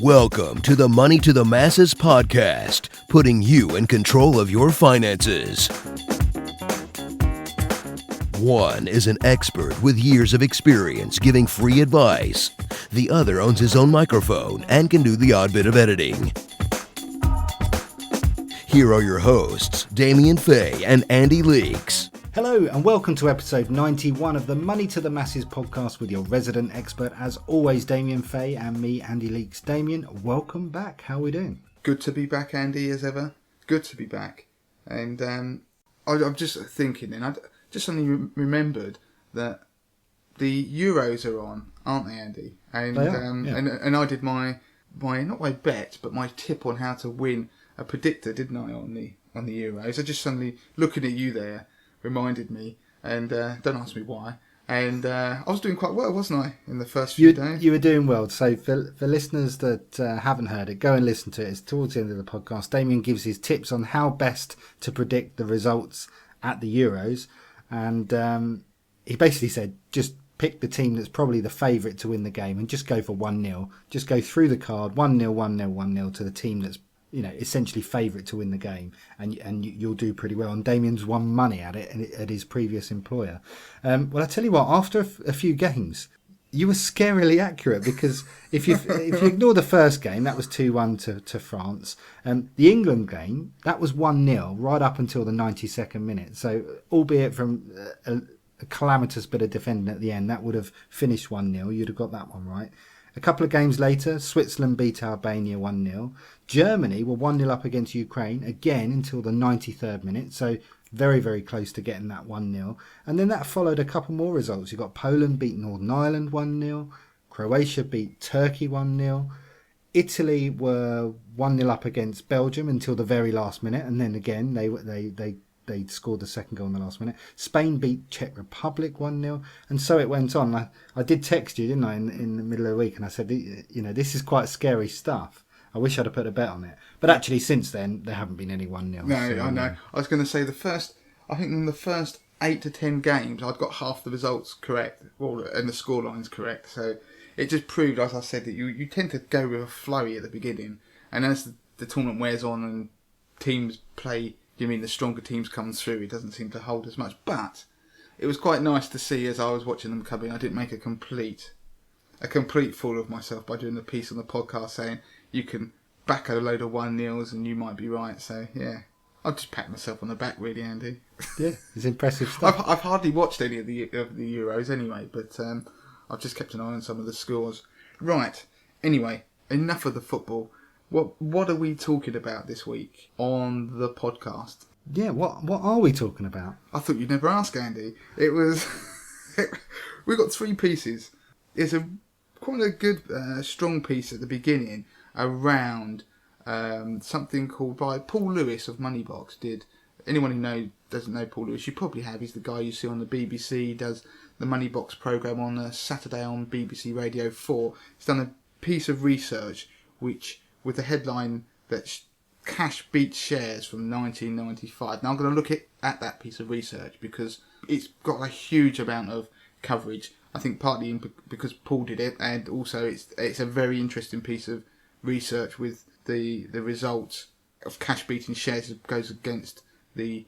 Welcome to the Money to the Masses podcast, putting you in control of your finances. One is an expert with years of experience giving free advice. The other owns his own microphone and can do the odd bit of editing. Here are your hosts, Damien Fay and Andy Leeks. Hello and welcome to episode 91 of the Money to the Masses podcast with your resident expert, as always, Damien Fay, and me, Andy Leeks. Damien, welcome back. How are we doing? Good to be back, Andy, as ever. Good to be back. And I'm just thinking, and I just suddenly remembered that the Euros are on, aren't they, Andy? And They are, yeah. and I did my not my bet, but my tip on how to win a predictor, didn't I, on the Euros? I just suddenly, looking at you there, reminded me, and don't ask me why. And I was doing quite well, wasn't I, in the first few days? You were doing well. So for listeners that haven't heard it, go and listen to it. It's towards the end of the podcast. Damien gives his tips on how best to predict the results at the Euros. And he basically said, just pick the team that's probably the favourite to win the game and just go for 1-0. Just go through the card, 1-0, 1-0, 1-0 to the team that's, you know, essentially favourite to win the game, and you'll do pretty well. And Damien's won money at it at his previous employer. Well, I tell you what, after a few games, you were scarily accurate, because if you ignore the first game, that was 2-1 to France. The England game, that was 1-0 right up until the 92nd minute. So, albeit from a calamitous bit of defending at the end, that would have finished 1-0. You'd have got that one right. A couple of games later, Switzerland beat Albania 1-0. Germany were 1-0 up against Ukraine, again until the 93rd minute, so very, very close to getting that 1-0. And then that followed a couple more results. You got Poland beat Northern Ireland 1-0. Croatia beat Turkey 1-0. Italy were 1-0 up against Belgium until the very last minute, and then again they scored the second goal in the last minute. Spain beat Czech Republic 1-0, and so it went on. I did text you, didn't I, in the middle of the week, and I said, you know, this is quite scary stuff. I wish I'd have put a bet on it. But actually, since then, there haven't been any 1-0. No, so, I know. I was going to say I think in the first 8 to 10 games, I'd got half the results correct, and the scorelines correct. So it just proved, as I said, that you tend to go with a flurry at the beginning, and as the tournament wears on and teams play, you mean the stronger teams come through, it doesn't seem to hold as much. But it was quite nice to see, as I was watching them come in, I didn't make a complete fool of myself by doing the piece on the podcast saying you can back a load of 1-0s and you might be right. So yeah, I'll just pat myself on the back, really, Andy. Yeah, it's impressive stuff. I've hardly watched any of the Euros anyway, but I've just kept an eye on some of the scores. Right. Anyway, enough of the football. What are we talking about this week on the podcast? Yeah, what are we talking about? I thought you'd never ask, Andy. It was... we got 3 pieces. It's quite a good, strong piece at the beginning around something called by Paul Lewis of Moneybox. Anyone who doesn't know Paul Lewis, you probably have. He's the guy you see on the BBC. He does the Moneybox programme on a Saturday on BBC Radio 4. He's done a piece of research which... with the headline that cash beats shares from 1995. Now I'm going to look at that piece of research because it's got a huge amount of coverage. I think partly because Paul did it, and also it's a very interesting piece of research with the results of cash beating shares that goes against the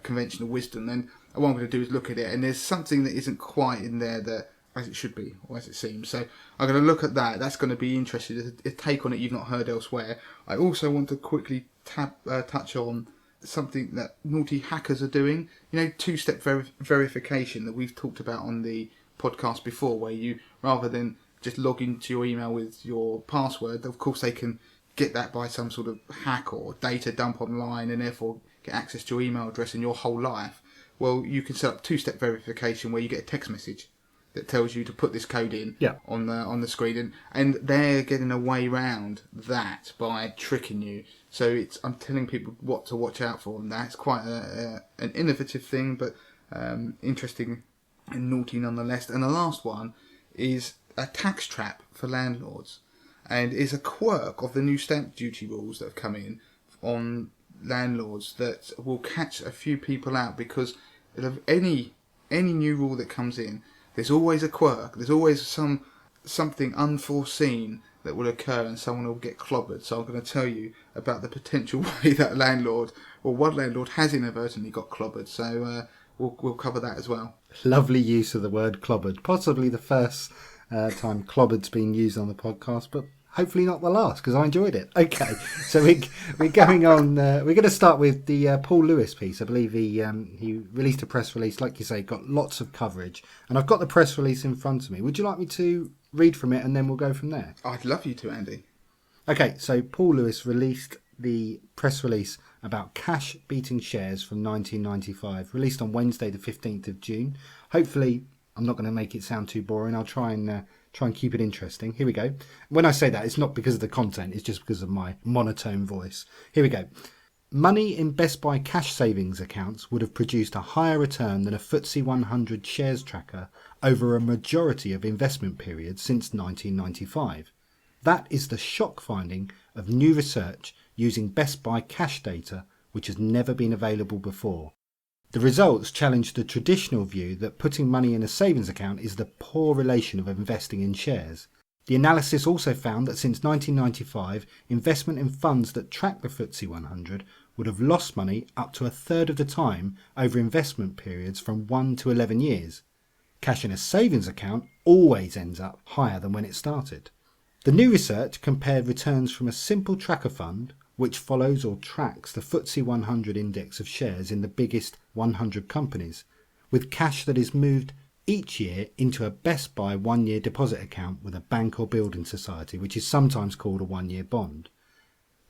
conventional wisdom. And what I'm going to do is look at it, and there's something that isn't quite in there that as it should be, or as it seems. So I'm going to look at that. That's going to be interesting. A take on it you've not heard elsewhere. I also want to quickly touch on something that naughty hackers are doing. You know, two-step verification that we've talked about on the podcast before, where you, rather than just log into your email with your password, of course they can get that by some sort of hack or data dump online and therefore get access to your email address and your whole life. Well, you can set up two-step verification where you get a text message that tells you to put this code in on the screen, and they're getting a way round that by tricking you. So I'm telling people what to watch out for, and that's quite an innovative thing, but interesting and naughty nonetheless. And the last one is a tax trap for landlords, and is a quirk of the new stamp duty rules that have come in on landlords that will catch a few people out, because of any new rule that comes in, there's always a quirk. There's always something unforeseen that will occur and someone will get clobbered. So I'm going to tell you about the potential way that one landlord has inadvertently got clobbered. So we'll cover that as well. Lovely use of the word clobbered. Possibly the first time clobbered's been used on the podcast, but hopefully not the last, because I enjoyed it. Okay, so we're going on. We're going to start with the Paul Lewis piece. I believe he released a press release, like you say, got lots of coverage, and I've got the press release in front of me. Would you like me to read from it, and then we'll go from there? I'd love you to, Andy. Okay, so Paul Lewis released the press release about cash beating shares from 1995, released on Wednesday the 15th of June. Hopefully, I'm not going to make it sound too boring. I'll try and keep it interesting. Here we go. When I say that, it's not because of the content, it's just because of my monotone voice. Here we go. Money in Best Buy cash savings accounts would have produced a higher return than a FTSE 100 shares tracker over a majority of investment periods since 1995. That is the shock finding of new research using Best Buy cash data, which has never been available before. The results challenge the traditional view that putting money in a savings account is the poor relation of investing in shares. The analysis also found that since 1995, investment in funds that track the FTSE 100 would have lost money up to a third of the time over investment periods from 1 to 11 years. Cash in a savings account always ends up higher than when it started. The new research compared returns from a simple tracker fund, which follows or tracks the FTSE 100 index of shares in the biggest 100 companies, with cash that is moved each year into a Best Buy one-year deposit account with a bank or building society, which is sometimes called a one-year bond.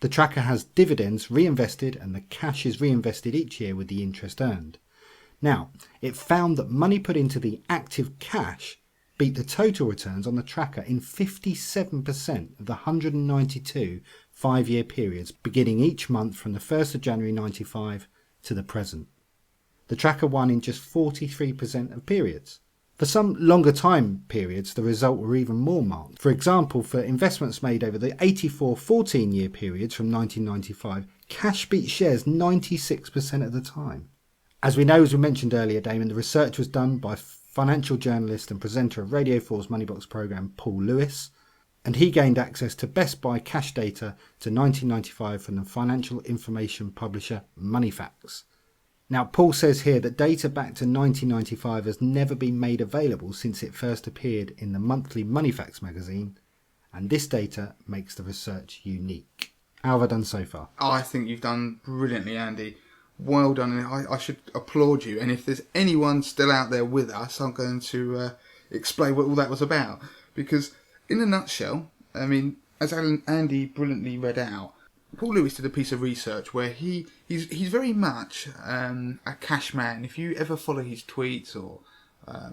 The tracker has dividends reinvested and the cash is reinvested each year with the interest earned. Now, it found that money put into the active cash beat the total returns on the tracker in 57% of the 192 5-year periods beginning each month from the 1st of January 95 to the present. The tracker won in just 43% of periods. For some longer time periods, the result were even more marked. For example, for investments made over the 84 14-year periods from 1995, cash beat shares 96% of the time. As we know, as we mentioned earlier, Damien, the research was done by financial journalist and presenter of Radio 4's Moneybox programme, Paul Lewis, and he gained access to Best Buy cash data to 1995 from the financial information publisher Moneyfacts. Now, Paul says here that data back to 1995 has never been made available since it first appeared in the monthly Moneyfacts magazine, and this data makes the research unique. How have I done so far? I think you've done brilliantly, Andy. Well done. I should applaud you. And if there's anyone still out there with us, I'm going to explain what all that was about. Because in a nutshell, I mean, as Andy brilliantly read out, Paul Lewis did a piece of research where he's very much a cash man. If you ever follow his tweets or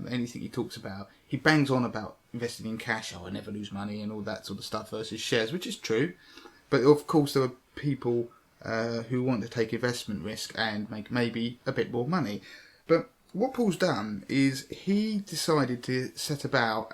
anything he talks about, he bangs on about investing in cash. Oh, I never lose money and all that sort of stuff versus shares, which is true. But of course, there are people who want to take investment risk and make maybe a bit more money. But what Paul's done is he decided to set about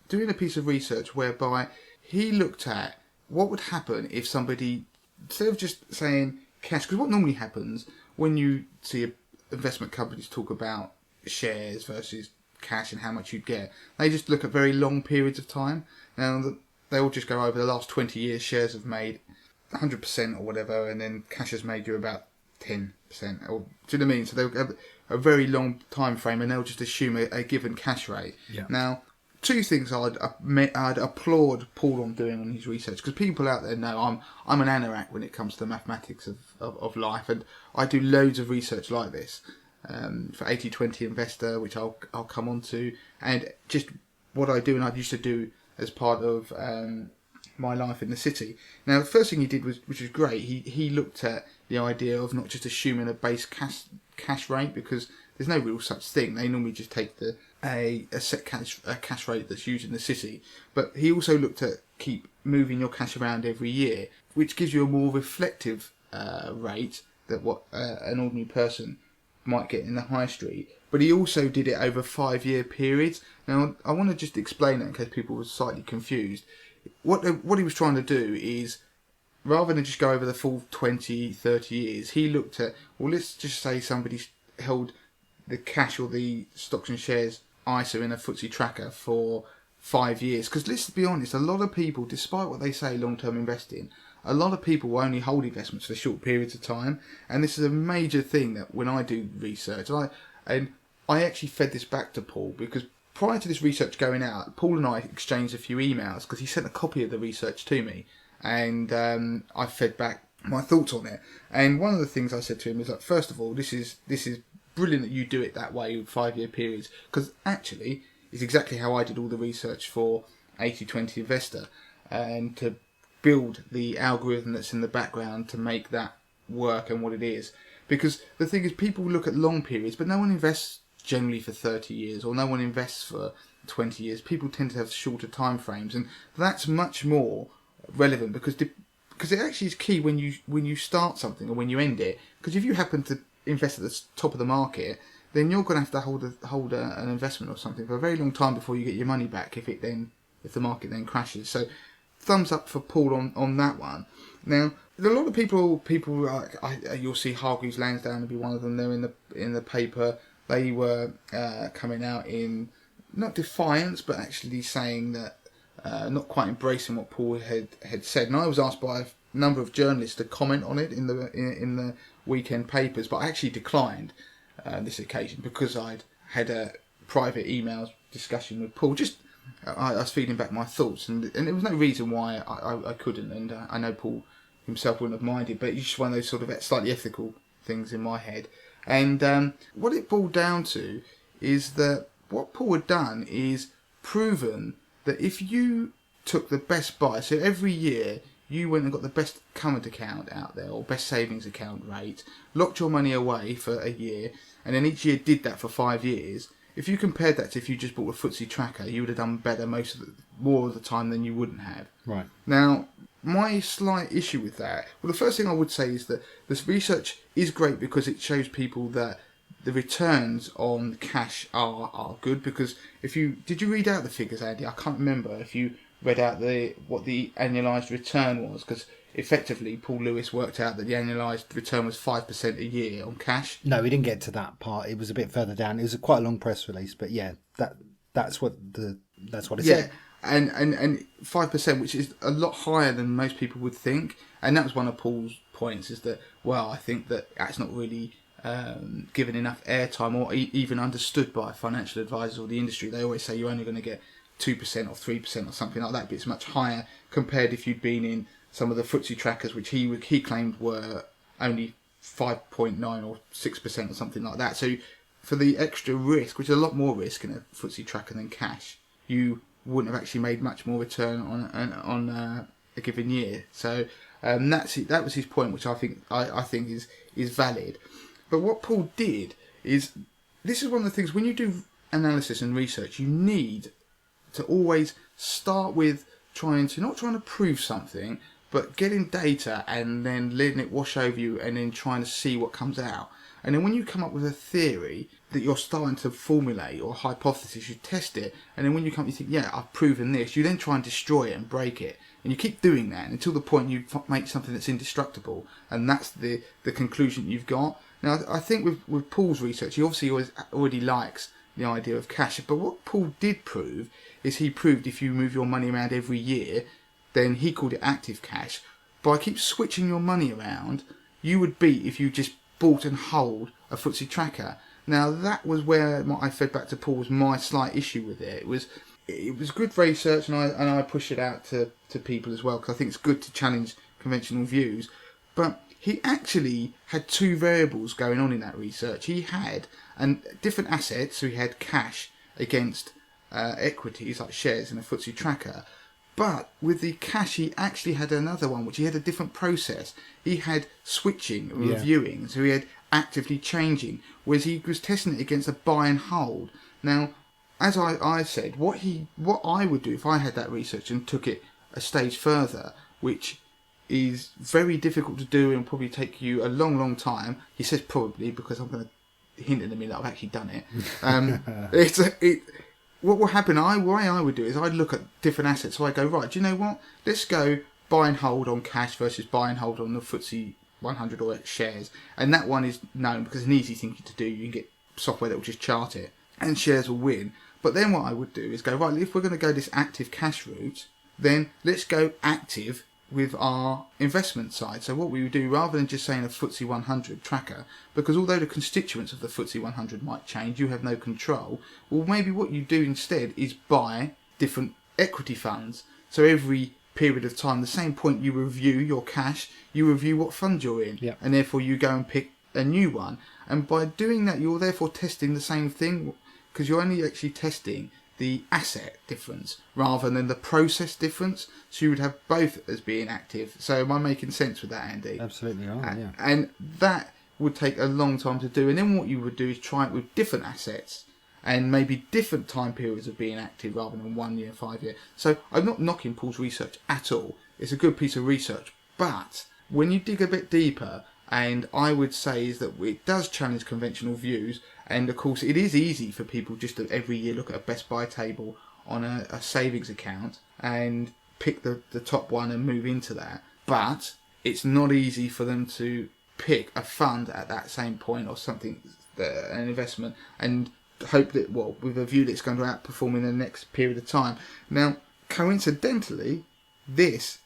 doing a piece of research whereby he looked at what would happen if somebody, instead of just saying cash, because what normally happens when you see investment companies talk about shares versus cash and how much you'd get, they just look at very long periods of time. Now, they'll just go over the last 20 years, shares have made 100% or whatever, and then cash has made you about 10%. Or, do you know what I mean? So they'll have a very long time frame and they'll just assume a given cash rate. Yeah. Now, two things I'd applaud Paul on doing on his research, because people out there know I'm an anorak when it comes to the mathematics of life, and I do loads of research like this for 80/20 Investor, which I'll come on to, and just what I do and I used to do as part of my life in the city. Now, the first thing he did which was great, he looked at the idea of not just assuming a base cash rate, because there's no real such thing. They normally just take a set cash rate that's used in the city. But he also looked at keep moving your cash around every year, which gives you a more reflective rate than what an ordinary person might get in the high street. But he also did it over 5-year periods. Now, I want to just explain that in case people were slightly confused. What he was trying to do is, rather than just go over the full 20, 30 years, he looked at, well, let's just say somebody's held the cash or the stocks and shares ISA in a FTSE tracker for 5 years. Because let's be honest, a lot of people, despite what they say long-term investing, a lot of people will only hold investments for short periods of time. And this is a major thing that when I do research, and I actually fed this back to Paul, because prior to this research going out, Paul and I exchanged a few emails because he sent a copy of the research to me, and I fed back my thoughts on it. And one of the things I said to him is, like, first of all, this is brilliant that you do it that way with 5-year periods, because actually it's exactly how I did all the research for 80/20 Investor, and to build the algorithm that's in the background to make that work and what it is. Because the thing is, people look at long periods, but no one invests generally for 30 years, or no one invests for 20 years. People tend to have shorter time frames, and that's much more relevant, because it actually is key when you start something or when you end it. Because if you happen to invest at the top of the market, then you're going to have to hold an investment or something for a very long time before you get your money back if the market then crashes. So thumbs up for Paul on that one. Now, a lot of people you'll see Hargreaves Lansdown will be one of them. They're in the paper. They were coming out in not defiance, but actually saying that not quite embracing what Paul had said. And I was asked by a number of journalists to comment on it in the weekend papers, but I actually declined this occasion because I'd had a private email discussion with Paul. Just I was feeding back my thoughts, and there was no reason why I couldn't, and I know Paul himself wouldn't have minded, but it's just one of those sort of slightly ethical things in my head. And what it boiled down to is that what Paul had done is proven that if you took the best buy, so every year you went and got the best current account out there, or best savings account rate, locked your money away for a year, and then each year did that for 5 years. If you compared that to if you just bought a FTSE tracker, you would have done better more of the time than you wouldn't have. Right. Now, my slight issue with that, well, the first thing I would say is that this research is great because it shows people that the returns on cash are good. Because did you read out the figures, Andy? I can't remember if you read out what the annualised return was, because effectively Paul Lewis worked out that the annualised return was 5% a year on cash. No, we didn't get to that part. It was a bit further down. It was quite a long press release, but yeah, that's what it said. And 5%, which is a lot higher than most people would think. And that was one of Paul's points, is that, well, I think that's not really given enough airtime or even understood by financial advisors or the industry. They always say you're only going to get 2% or 3% or something like that, but it's much higher compared if you'd been in some of the FTSE trackers, which he claimed were only 5.9 or 6% or something like that. So for the extra risk, which is a lot more risk in a FTSE tracker than cash, you wouldn't have actually made much more return on a given year. So that was his point, which I think is valid. But what Paul did is, this is one of the things, when you do analysis and research, you need to always start with not trying to prove something, but getting data and then letting it wash over you and then trying to see what comes out. And then when you come up with a theory that you're starting to formulate, or a hypothesis, you test it, and then when you think, yeah, I've proven this, you then try and destroy it and break it. And you keep doing that until the point you make something that's indestructible, and that's the conclusion you've got. Now, I think with Paul's research, he obviously already likes the idea of cash, but what Paul did prove is he proved if you move your money around every year, then he called it active cash. By keep switching your money around, you would beat if you just bought and hold a FTSE tracker. Now, that was where I fed back to Paul was my slight issue with it. It was good research, and I push it out to people as well, because I think it's good to challenge conventional views. But he actually had two variables going on in that research. He had different assets, so he had cash against equities like shares in a FTSE tracker. But with the cash, he actually had another one, which he had a different process. He had switching, reviewing, so he had actively changing, whereas he was testing it against a buy and hold. Now, as I said, what I would do if I had that research and took it a stage further, which is very difficult to do and probably take you a long, long time. He says probably, because I'm going to hint in a minute I've actually done it. What will happen, the way I would do it is I'd look at different assets. So I go, right, do you know what? Let's go buy and hold on cash versus buy and hold on the FTSE 100 or shares. And that one is known because it's an easy thing to do. You can get software that will just chart it, and shares will win. But then what I would do is go, right, if we're going to go this active cash route, then let's go active with our investment side. So what we would do, rather than just saying a FTSE 100 tracker, because although the constituents of the FTSE 100 might change, you have no control, well, maybe what you do instead is buy different equity funds. So every period of time, the same point you review your cash, you review what fund you're in, Yep. and therefore you go and pick a new one. And by doing that, you're therefore testing the same thing, because you're only actually testing the asset difference rather than the process difference. So you would have both as being active. So am I making sense with that, Andy? Absolutely right, yeah. And that would take a long time to do. And then what you would do is try it with different assets and maybe different time periods of being active rather than 1 year, 5 year. So I'm not knocking Paul's research at all. It's a good piece of research. But when you dig a bit deeper, and I would say is that it does challenge conventional views. And of course, it is easy for people just to every year look at a best buy table on a savings account and pick the top one and move into that. But it's not easy for them to pick a fund at that same point or something, an investment, and hope that, well, with a view that it's going to outperform in the next period of time. Now, coincidentally, this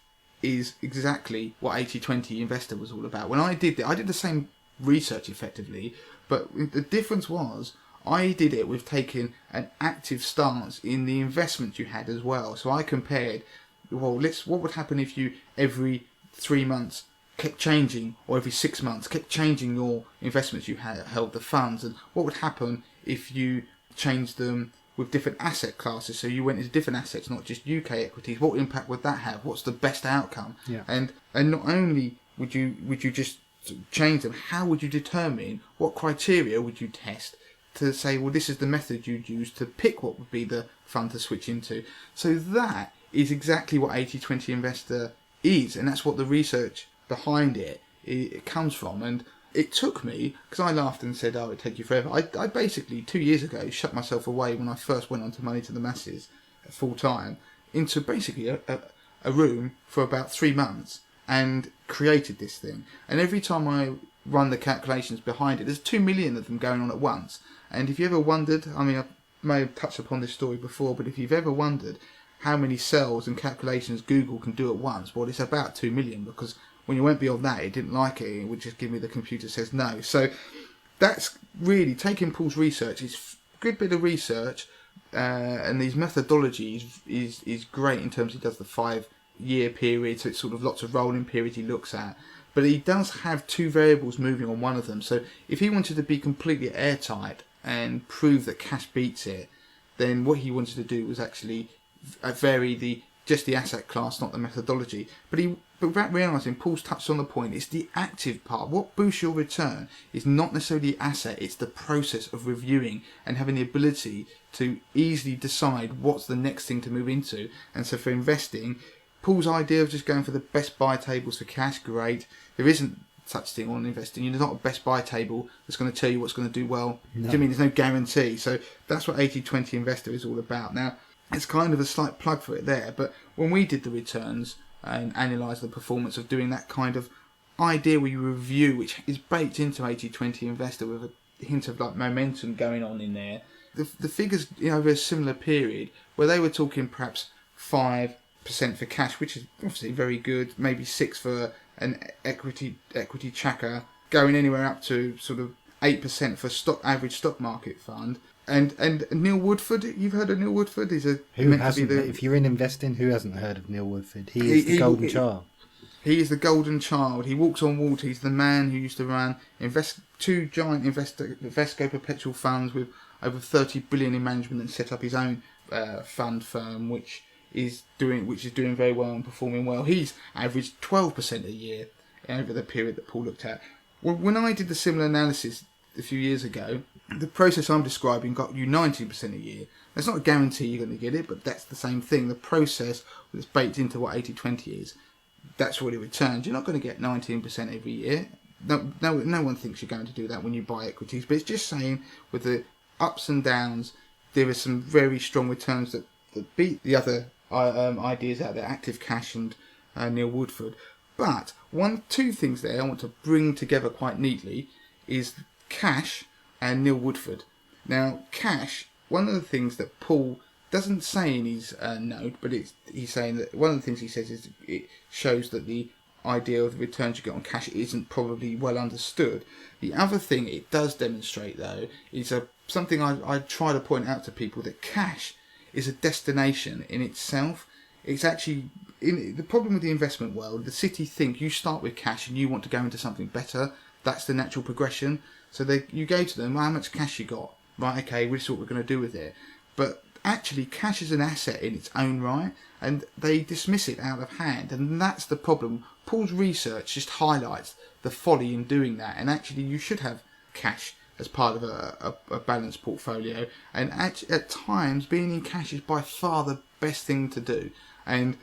is exactly what 80/20 Investor was all about. When I did the same research effectively, but the difference was I did it with taking an active stance in the investments you had as well. So I compared, well, what would happen if you every 3 months kept changing, or every 6 months kept changing your investments you held, the funds, and what would happen if you changed them with different asset classes, so you went into different assets, not just UK equities. What impact would that have? What's the best outcome? Yeah. And not only would you just change them, how would you determine, what criteria would you test to say, well, this is the method you'd use to pick what would be the fund to switch into? So that is exactly what 80/20 Investor is, and that's what the research behind it comes from. And it took me, because I laughed and said, oh, it'd take you forever. I basically, 2 years ago, shut myself away when I first went on to Money to the Masses full time into basically a room for about 3 months and created this thing. And every time I run the calculations behind it, there's 2 million of them going on at once. And if you ever wondered, I mean, I may have touched upon this story before, but if you've ever wondered how many cells and calculations Google can do at once, well, it's about 2 million, because when you went beyond that, it didn't like it. It would just give me the computer says no. So that's really taking Paul's research. It's a good bit of research, and these methodologies is great in terms he does the 5 year period. So it's sort of lots of rolling periods he looks at. But he does have 2 variables moving on one of them. So if he wanted to be completely airtight and prove that cash beats it, then what he wanted to do was actually vary just the asset class, not the methodology. But without realising, Paul's touched on the point, it's the active part. What boosts your return is not necessarily the asset, it's the process of reviewing and having the ability to easily decide what's the next thing to move into. And so for investing, Paul's idea of just going for the best buy tables for cash, great. There isn't such thing on investing. You're not a best buy table that's going to tell you what's going to do well. No. Do you know what I mean? There's no guarantee. So that's what 80/20 Investor is all about. Now, it's kind of a slight plug for it there, but when we did the returns and analysed the performance of doing that kind of idea where you review, which is baked into 80/20 Investor with a hint of like momentum going on in there, the figures, you know, over a similar period where they were talking perhaps 5% for cash, which is obviously very good, maybe 6 for an equity tracker, going anywhere up to sort of 8% for average stock market fund. And Neil Woodford, you've heard of Neil Woodford? Who hasn't? If you're in investing, who hasn't heard of Neil Woodford? He is the golden child. He is the golden child. He walks on water. He's the man who used to run 2 giant Invesco perpetual funds with over 30 billion in management, and set up his own fund firm, which is doing very well and performing well. He's averaged 12% a year over the period that Paul looked at. Well, when I did the similar analysis a few years ago, the process I'm describing got you 19% a year. That's not a guarantee you're going to get it, but that's the same thing. The process that's baked into what 80/20 is, that's what it returns. You're not going to get 19% every year. No one thinks you're going to do that when you buy equities, but it's just saying with the ups and downs, there are some very strong returns that beat the other ideas out there, Active Cash and Neil Woodford. But 2 things there I want to bring together quite neatly is Cash and Neil Woodford. Now, Cash one of the things that Paul doesn't say in his note, but he's saying that one of the things he says is it shows that the idea of the returns you get on cash isn't probably well understood. The other thing it does demonstrate, though, is something I try to point out to people, that cash is a destination in itself. It's actually, the problem with the investment world, the city think you start with cash and you want to go into something better. That's the natural progression. So you go to them, well, how much cash you got? Right, okay, this is what we're going to do with it. But actually, cash is an asset in its own right, and they dismiss it out of hand, and that's the problem. Paul's research just highlights the folly in doing that, and actually you should have cash as part of a balanced portfolio, and at times being in cash is by far the best thing to do. And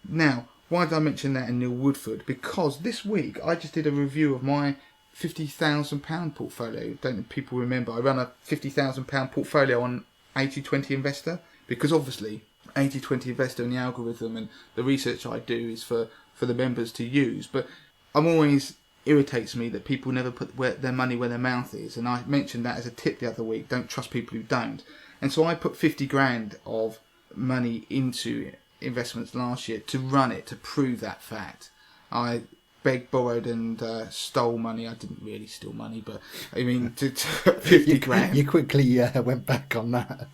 now, why did I mention that in Neil Woodford? Because this week I just did a review of my £50,000 portfolio. Don't people remember? I run a £50,000 portfolio on 80/20 Investor, because obviously 80/20 Investor and the algorithm and the research I do is for the members to use, but I'm always irritates me that people never put their money where their mouth is, and I mentioned that as a tip the other week. Don't trust people who don't. And so I put 50 grand of money into investments last year to run it, to prove that fact. I begged, borrowed and stole money. I didn't really steal money, but I mean to 50 grand. You quickly went back on that.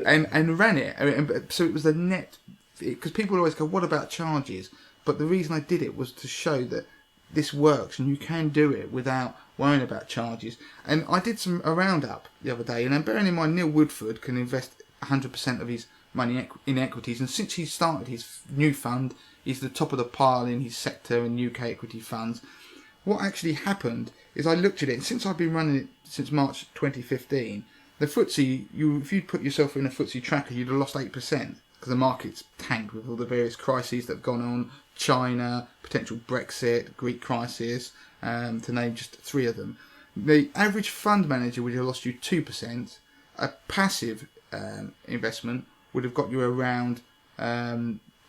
and ran it. I mean, so it was the net, because people always go, what about charges? But the reason I did it was to show that this works and you can do it without worrying about charges. And I did a roundup the other day, and I'm bearing in mind Neil Woodford can invest 100% of his money in equities, and since he started his new fund, he's the top of the pile in his sector and UK equity funds. What actually happened is I looked at it, and since I've been running it since March 2015, the FTSE, if you'd put yourself in a FTSE tracker, you'd have lost 8%, because the market's tanked with all the various crises that have gone on, China, potential Brexit, Greek crisis, to name just 3 of them. The average fund manager would have lost you 2%. A passive investment would have got you around,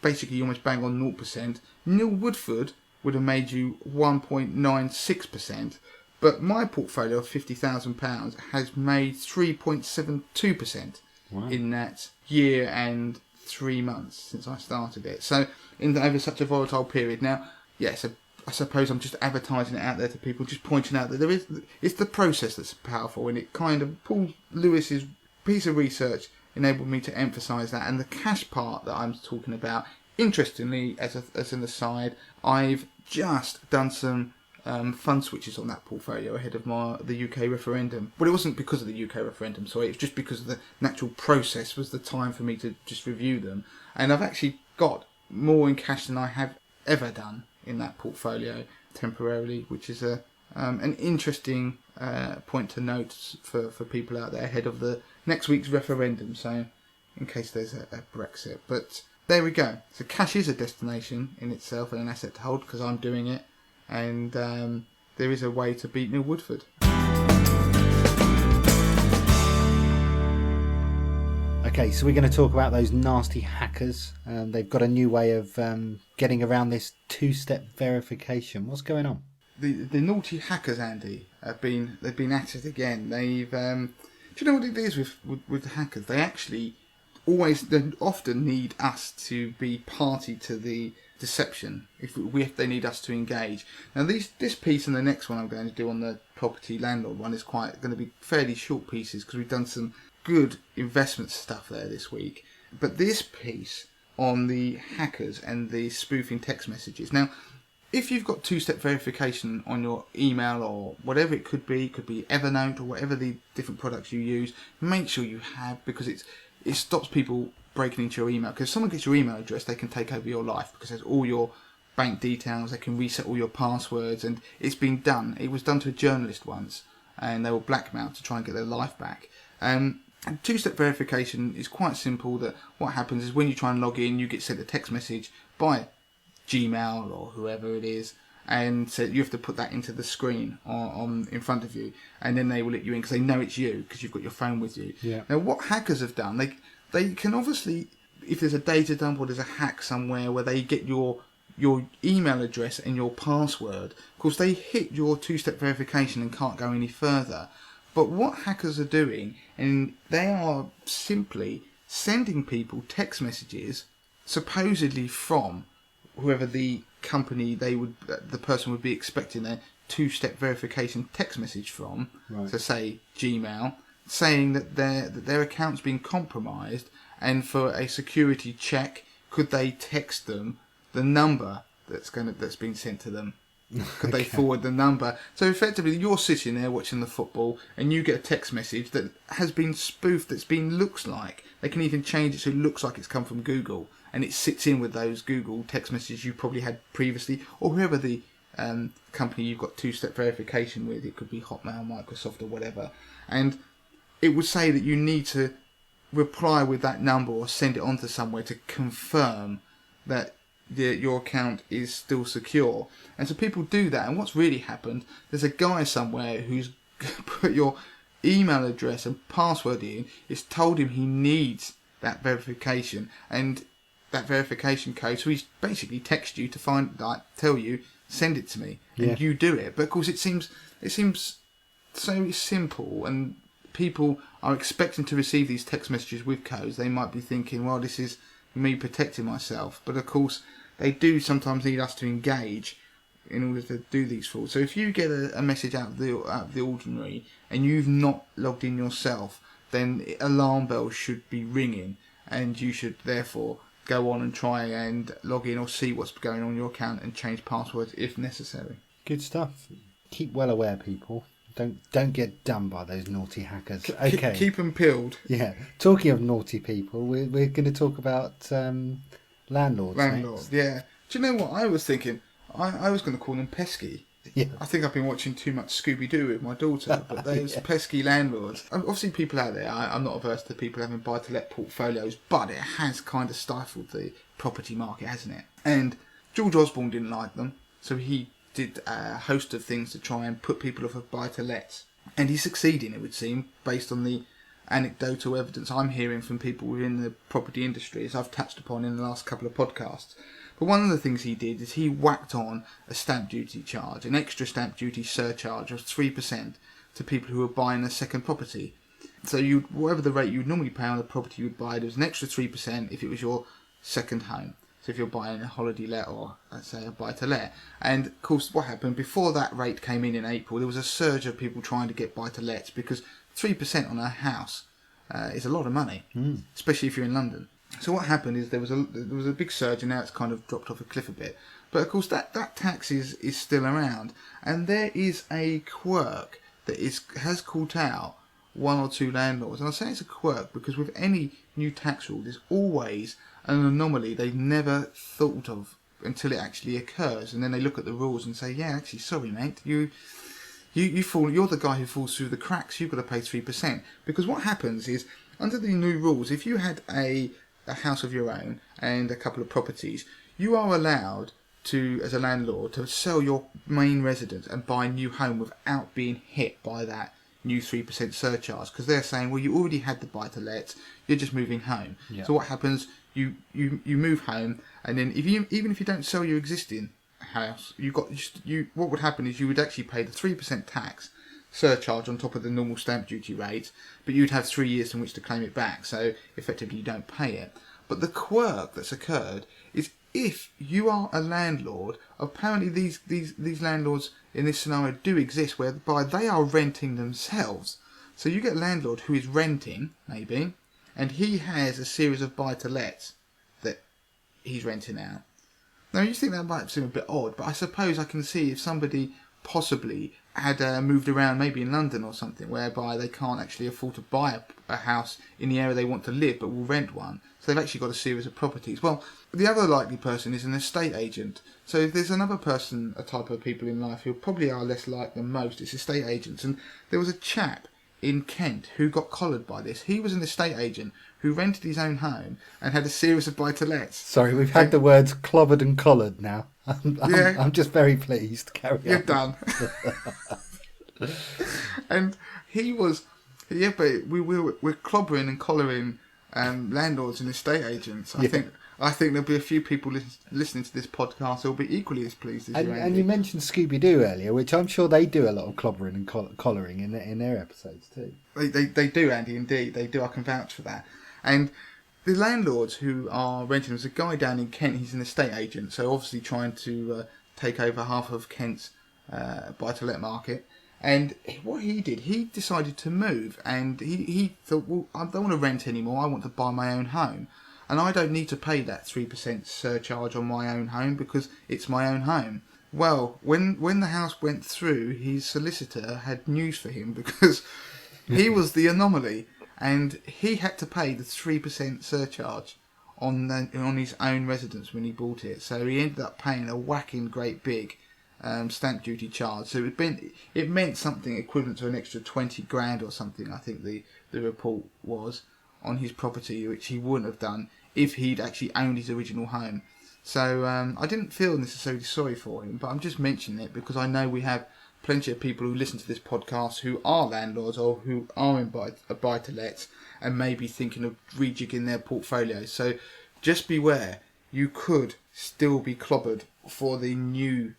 basically almost bang on 0%. Neil Woodford would have made you 1.96%. But my portfolio of £50,000 has made 3.72% in that year and 3 months since I started it. So over such a volatile period. Now, yes, I suppose I'm just advertising it out there to people, just pointing out that it's the process that's powerful, and it kind of, Paul Lewis's piece of research enabled me to emphasise that. And the cash part that I'm talking about, interestingly, as an aside, I've just done some fund switches on that portfolio ahead of the UK referendum. But it wasn't because of the UK referendum, sorry, it was just because of the natural process was the time for me to just review them. And I've actually got more in cash than I have ever done in that portfolio temporarily, which is an interesting point to note for people out there ahead of the next week's referendum, so in case there's a Brexit. But there we go. So cash is a destination in itself and an asset to hold, because I'm doing it, and there is a way to beat Neil Woodford. Okay, so we're going to talk about those nasty hackers. They've got a new way of getting around this two-step verification. What's going on? The naughty hackers, Andy, they've been at it again. They've do you know what it is with the hackers? They often need us to be party to the deception if they need us to engage. Now this piece and the next one I'm going to do on the property landlord one is going to be fairly short pieces, because we've done some good investment stuff there this week. But this piece on the hackers and the spoofing text messages. Now, if you've got two-step verification on your email or whatever it could be Evernote or whatever the different products you use, make sure you have, because it stops people breaking into your email. Because if someone gets your email address, they can take over your life, because there's all your bank details, they can reset all your passwords, and it's been done. It was done to a journalist once, and they were blackmailed to try and get their life back. And two-step verification is quite simple. That what happens is when you try and log in, you get sent a text message by Gmail or whoever it is, and so you have to put that into the screen on in front of you, and then they will let you in because they know it's you, because you've got your phone with you. Yeah. Now, what hackers have done, they can obviously, if there's a data dump or there's a hack somewhere where they get your email address and your password, of course they hit your two-step verification and can't go any further. But what hackers are doing, and they are simply sending people text messages, supposedly from whoever the company the person would be expecting a two-step verification text message from. Right. So say Gmail, saying that their account's been compromised, and for a security check, could they text them the number that's been sent to them? Could they forward the number? So effectively, you're sitting there watching the football, and you get a text message that has been spoofed. Looks like they can even change it so it looks like it's come from Google, and it sits in with those Google text messages you probably had previously, or whoever the company you've got two-step verification with. It could be Hotmail, Microsoft, or whatever, and it would say that you need to reply with that number or send it on to somewhere to confirm that your account is still secure. And so people do that, and what's really happened, there's a guy somewhere who's put your email address and password in. It's told him he needs that verification and that verification code, so he's basically texted you to tell you, send it to me, and you do it. But of course it seems so simple, and people are expecting to receive these text messages with codes. They might be thinking, well, this is me protecting myself, but of course they do sometimes need us to engage in order to do these frauds. So if you get a message out of the ordinary and you've not logged in yourself, then alarm bells should be ringing, and you should therefore go on and try and log in or see what's going on in your account and change passwords if necessary. Good stuff. Keep well aware, people. Don't get done by those naughty hackers. Okay. Keep them peeled. Yeah. Talking of naughty people, we're going to talk about landlords. Landlords, yeah. Do you know what I was thinking? I was going to call them pesky. Yeah. I think I've been watching too much Scooby-Doo with my daughter, but those pesky landlords. Obviously, people out there, I'm not averse to people having buy-to-let portfolios, but it has kind of stifled the property market, hasn't it? And George Osborne didn't like them, so he did a host of things to try and put people off of buy-to-lets. And he's succeeding, it would seem, based on the anecdotal evidence I'm hearing from people within the property industry, as I've touched upon in the last couple of podcasts. But one of the things he did is he whacked on a stamp duty charge, an extra stamp duty surcharge of 3% to people who were buying a second property. So whatever the rate you would normally pay on the property you would buy, there was an extra 3% if it was your second home. So if you're buying a holiday let or, let's say, a buy-to-let. And, of course, what happened, before that rate came in April, there was a surge of people trying to get buy-to-lets, because 3% on a house is a lot of money, especially if you're in London. So what happened is there was a big surge, and now it's kind of dropped off a cliff a bit. But, of course, that tax is still around. And there is a quirk that has caught out one or two landlords. And I say it's a quirk because with any new tax rule, there's always an anomaly they've never thought of until it actually occurs, and then they look at the rules and say, yeah, actually, sorry mate, you're the guy who falls through the cracks, you've got to pay 3%. Because what happens is, under the new rules, if you had a house of your own and a couple of properties, you are allowed to, as a landlord, to sell your main residence and buy a new home without being hit by that new 3% surcharge, because they're saying, well, you already had the buy-to-let, you're just moving home. Yeah. So what happens? You move home, and then even if you don't sell your existing house, what would happen is you would actually pay the 3% tax surcharge on top of the normal stamp duty rate, but you'd have 3 years in which to claim it back. So effectively, you don't pay it. But the quirk that's occurred is, if you are a landlord, apparently these landlords in this scenario do exist, whereby they are renting themselves. So you get a landlord who is renting, maybe, and he has a series of buy-to-lets that he's renting out. Now, you think that might seem a bit odd, but I suppose I can see if somebody possibly had moved around, maybe in London or something, whereby they can't actually afford to buy a house in the area they want to live, but will rent one. So they've actually got a series of properties. Well, the other likely person is an estate agent. So if there's another person, a type of people in life who probably are less like than most, it's estate agents. And there was a chap in Kent who got collared by this. He was an estate agent who rented his own home and had a series of buy-to-lets. Sorry, we've had the words clobbered and collared now. I'm just very pleased. Carry on. You're done. And he was, but we're clobbering and collaring landlords and estate agents. I think there'll be a few people listening to this podcast who'll be equally as pleased as you, Andy. And you mentioned Scooby-Doo earlier, which I'm sure they do a lot of clobbering and collaring in their episodes too. They do, Andy, indeed. They do. I can vouch for that. And the landlords who are renting, there's a guy down in Kent, he's an estate agent, so obviously trying to take over half of Kent's buy-to-let market. And what he did, he decided to move, and he thought, well, I don't want to rent anymore, I want to buy my own home. And I don't need to pay that 3% surcharge on my own home because it's my own home. Well, when the house went through, his solicitor had news for him because he was the anomaly, and he had to pay the 3% surcharge on his own residence when he bought it. So he ended up paying a whacking great big stamp duty charge. So it meant something equivalent to an extra 20 grand or something, I think the report was, on his property, which he wouldn't have done if he'd actually owned his original home. So I didn't feel necessarily sorry for him, but I'm just mentioning it because I know we have plenty of people who listen to this podcast who are landlords or who are in buy-to-lets and maybe thinking of rejigging their portfolios. So just beware, you could still be clobbered for the new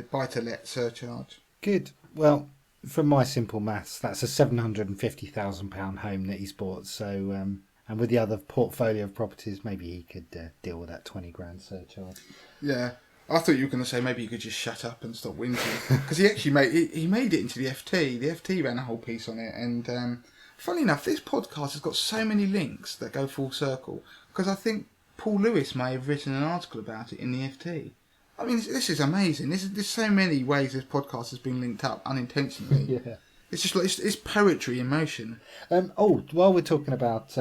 buy-to-let surcharge. Good. Well, from my simple maths, that's a £750,000 home that he's bought. So, and with the other portfolio of properties, maybe he could deal with that 20 grand surcharge. Yeah, I thought you were going to say maybe you could just shut up and stop whinging, because he actually made it into the FT. The FT ran a whole piece on it, and funny enough, this podcast has got so many links that go full circle, because I think Paul Lewis may have written an article about it in the FT. I mean, this is amazing. There's so many ways this podcast has been linked up unintentionally. Yeah. It's just like it's poetry in motion. While we're talking about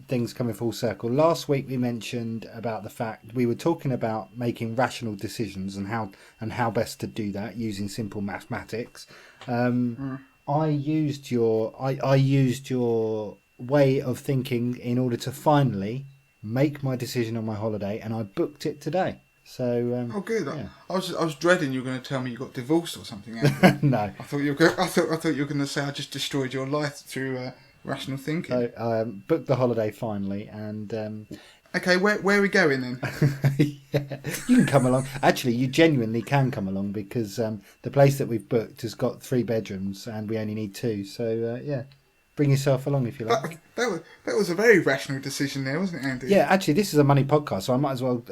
things coming full circle, last week we mentioned about the fact we were talking about making rational decisions and how best to do that using simple mathematics. I used your way of thinking in order to finally make my decision on my holiday, and I booked it today. So good. Yeah. I was dreading you were going to tell me you got divorced or something. Andy. No, I thought you were going to say I just destroyed your life through rational thinking. I booked the holiday finally, and okay, where are we going then? yeah, you can come along. Actually, you genuinely can come along because the place that we've booked has got 3 bedrooms and we only need 2. So yeah, bring yourself along if you like. That was a very rational decision there, wasn't it, Andy? Yeah, actually, this is a money podcast, so I might as well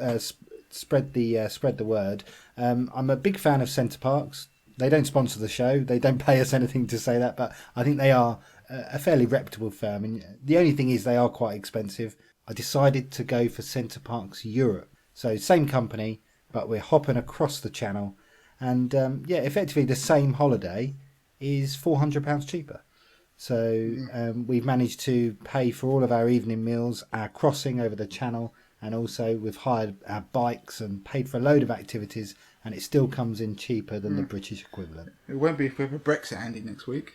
spread the word. I'm a big fan of Centre Parks. They don't sponsor the show. They don't pay us anything to say that, but I think they are a fairly reputable firm. And the only thing is they are quite expensive. I decided to go for Centre Parks Europe. So same company, but we're hopping across the channel. And effectively the same holiday is £400 cheaper. So we've managed to pay for all of our evening meals, our crossing over the channel, and also we've hired our bikes and paid for a load of activities, and it still comes in cheaper than the British equivalent. It won't be if we have a Brexit, Andy, next week.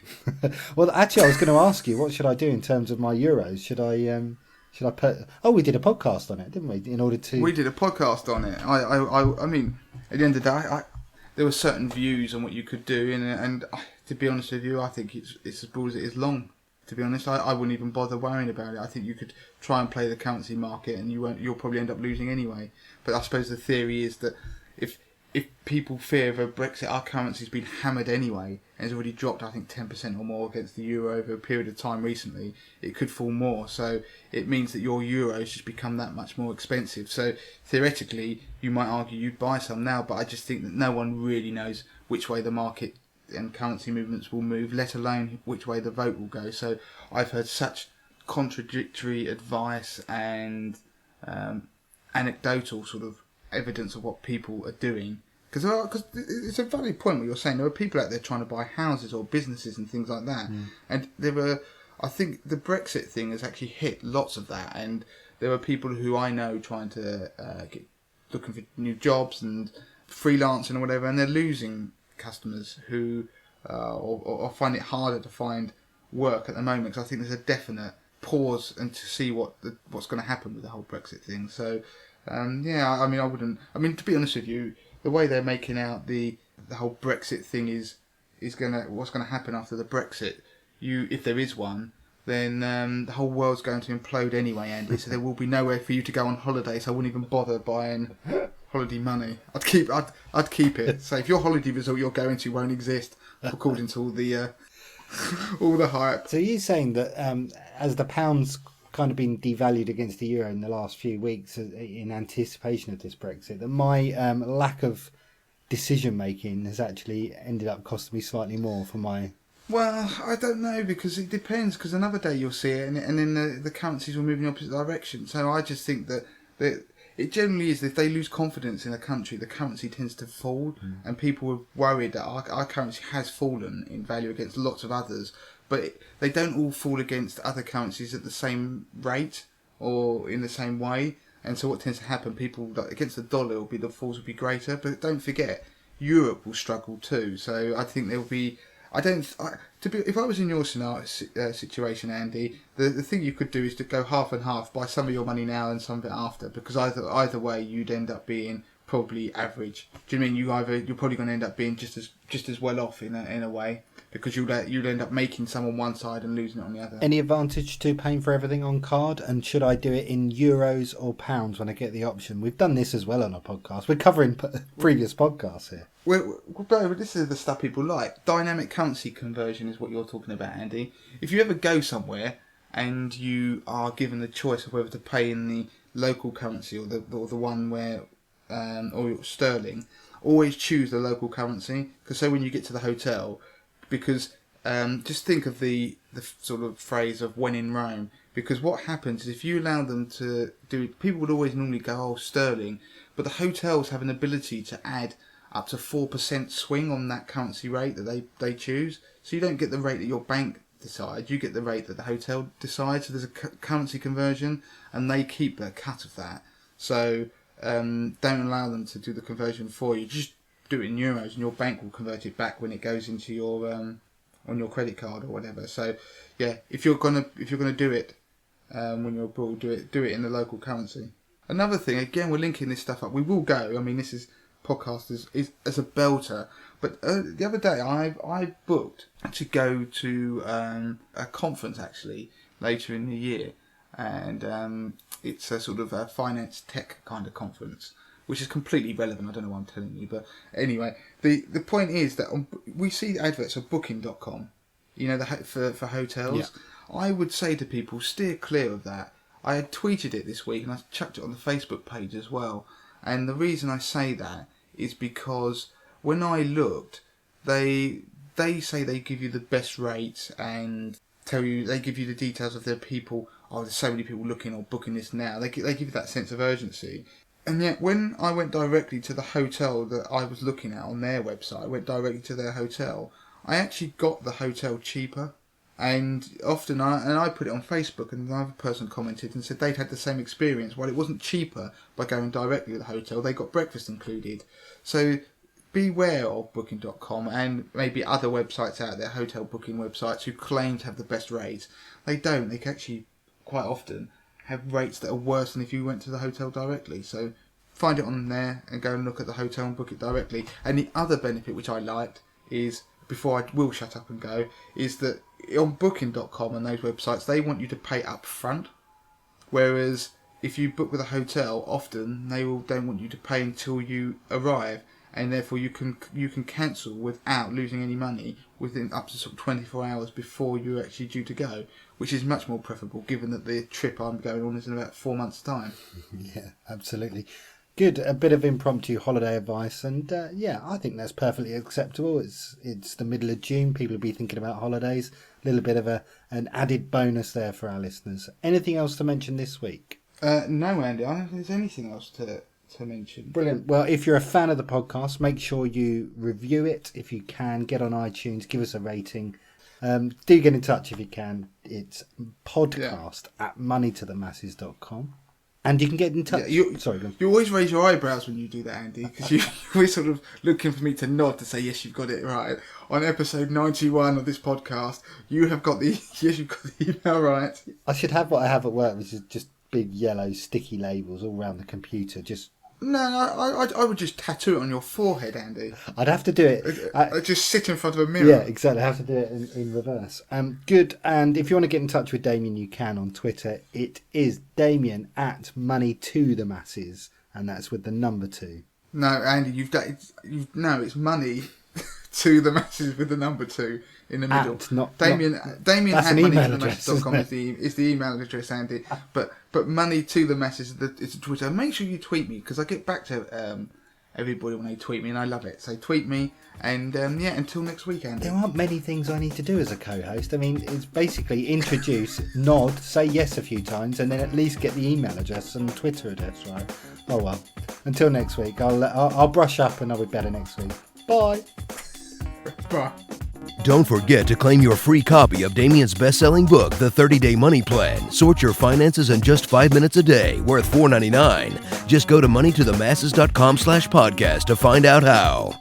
Well, actually, I was going to ask you, what should I do in terms of my euros? Should I put? Oh, we did a podcast on it, didn't we? We did a podcast on it. I mean, at the end of the day, there were certain views on what you could do, and to be honest with you, I think it's as broad as it is long. To be honest, I wouldn't even bother worrying about it. I think you could try and play the currency market, and you'll probably end up losing anyway. But I suppose the theory is that if people fear of a Brexit, our currency's been hammered anyway, and it's already dropped, I think, 10% or more against the euro over a period of time recently. It could fall more, so it means that your euros just become that much more expensive. So theoretically, you might argue you'd buy some now, but I just think that no one really knows which way the market and currency movements will move, let alone which way the vote will go. So I've heard such contradictory advice and anecdotal sort of evidence of what people are doing. Because it's a valid point what you're saying. There are people out there trying to buy houses or businesses and things like that. And I think the Brexit thing has actually hit lots of that. And there are people who I know trying to looking for new jobs and freelancing or whatever, and they're losing customers who or find it harder to find work at the moment, because I think there's a definite pause and to see what's going to happen with the whole Brexit thing. So I mean, to be honest with you, the way they're making out the whole Brexit thing is what's going to happen after the Brexit. If there is one, then the whole world's going to implode anyway, Andy. So there will be nowhere for you to go on holiday. So I wouldn't even bother buying holiday money. I'd keep it. So if your holiday resort you're going to won't exist, according to all the hype. So you're saying that as the pound's kind of been devalued against the euro in the last few weeks in anticipation of this Brexit, that my lack of decision making has actually ended up costing me slightly more for my... Well, I don't know, because it depends, because another day you'll see it and then the currencies will move in the opposite direction. So I just think that it generally is, if they lose confidence in a country, the currency tends to fall, and people are worried that our currency has fallen in value against lots of others, but they don't all fall against other currencies at the same rate or in the same way. And so what tends to happen, people against the dollar, the falls will be greater. But don't forget, Europe will struggle too. So I think there will be... if I was in your situation, Andy, the thing you could do is to go half and half, buy some of your money now and some of it after, because either way you'd end up being probably average. Do you mean you're probably going to end up being just as well off in a way, because you'd end up making some on one side and losing it on the other. Any advantage to paying for everything on card? And should I do it in euros or pounds when I get the option? We've done this as well on our podcast. We're covering previous podcasts here. Well, this is the stuff people like. Dynamic currency conversion is what you're talking about, Andy. If you ever go somewhere and you are given the choice of whether to pay in the local currency or the one where or sterling, always choose the local currency. Because so when you get to the hotel, because just think of the sort of phrase of when in Rome. Because what happens is if you allow them to do it, people would always normally go, sterling, but the hotels have an ability to add up to 4% swing on that currency rate that they choose. So you don't get the rate that your bank decides, you get the rate that the hotel decides. So there's a currency conversion, and they keep a cut of that. So don't allow them to do the conversion for you. Just do it in euros, and your bank will convert it back when it goes into your on your credit card or whatever. So yeah, if you're gonna do it when you're abroad, do it in the local currency. Another thing, again, we're linking this stuff up. We will go. I mean, this is podcast is as a belter. But the other day, I booked to go to a conference actually later in the year, and it's a sort of a finance tech kind of conference, which is completely relevant. I don't know why I'm telling you, but anyway, the point is that we see adverts of Booking.com, for hotels. Yeah. I would say to people, steer clear of that. I had tweeted it this week and I chucked it on the Facebook page as well. And the reason I say that is because when I looked, they say they give you the best rates and they give you the details of their people. Oh, there's so many people looking or booking this now. They give you that sense of urgency. And yet when I went directly to the hotel that I was looking at on their website, I went directly to their hotel, I actually got the hotel cheaper. And often I put it on Facebook, and another person commented and said they'd had the same experience. While it wasn't cheaper by going directly to the hotel, they got breakfast included. So beware of Booking.com and maybe other websites out there, hotel booking websites, who claim to have the best rates. They don't. They can actually quite often have rates that are worse than if you went to the hotel directly. So find it on there and go and look at the hotel and book it directly. And the other benefit, which I liked, is, before I will shut up and go, is that on Booking.com and those websites, they want you to pay up front, whereas if you book with a hotel, often they don't want you to pay until you arrive, and therefore you can cancel without losing any money within up to sort of 24 hours before you're actually due to go, which is much more preferable given that the trip I'm going on is in about 4 months' time. Yeah, absolutely. Good, a bit of impromptu holiday advice, and I think that's perfectly acceptable. It's the middle of June, people will be thinking about holidays. A little bit of an added bonus there for our listeners. Anything else to mention this week? No, Andy, I don't think there's anything else to mention. Brilliant. Well, if you're a fan of the podcast, make sure you review it if you can. Get on iTunes, give us a rating. Do get in touch if you can. It's podcast at moneytothemasses.com. And you can get in touch. Yeah, you always raise your eyebrows when you do that, Andy, because you're sort of looking for me to nod to say, yes, you've got it right. On episode 91 of this podcast, you've got the email right. I should have what I have at work, which is just big yellow sticky labels all around the computer, just No, I would just tattoo it on your forehead, Andy. I'd have to do it. Just sit in front of a mirror. Yeah, exactly. I have to do it in reverse. Good. And if you want to get in touch with Damien, you can on Twitter. It is Damien at Money to the Masses, and that's with the number 2. No, Andy, it's Money to the Masses with the number 2 in the middle. Damien at moneytothemasses.com is the email address, Andy. But Money to the Masses is Twitter. Make sure you tweet me, because I get back to everybody when they tweet me, and I love it. So tweet me, and until next week, Andy. There aren't many things I need to do as a co-host. I mean, it's basically introduce, nod, say yes a few times, and then at least get the email address and Twitter address right. Oh well. Until next week, I'll brush up and I'll be better next week. Bye. Bye. Don't forget to claim your free copy of Damien's best-selling book, The 30-Day Money Plan. Sort your finances in just 5 minutes a day, worth $4.99. Just go to moneytothemasses.com/podcast to find out how.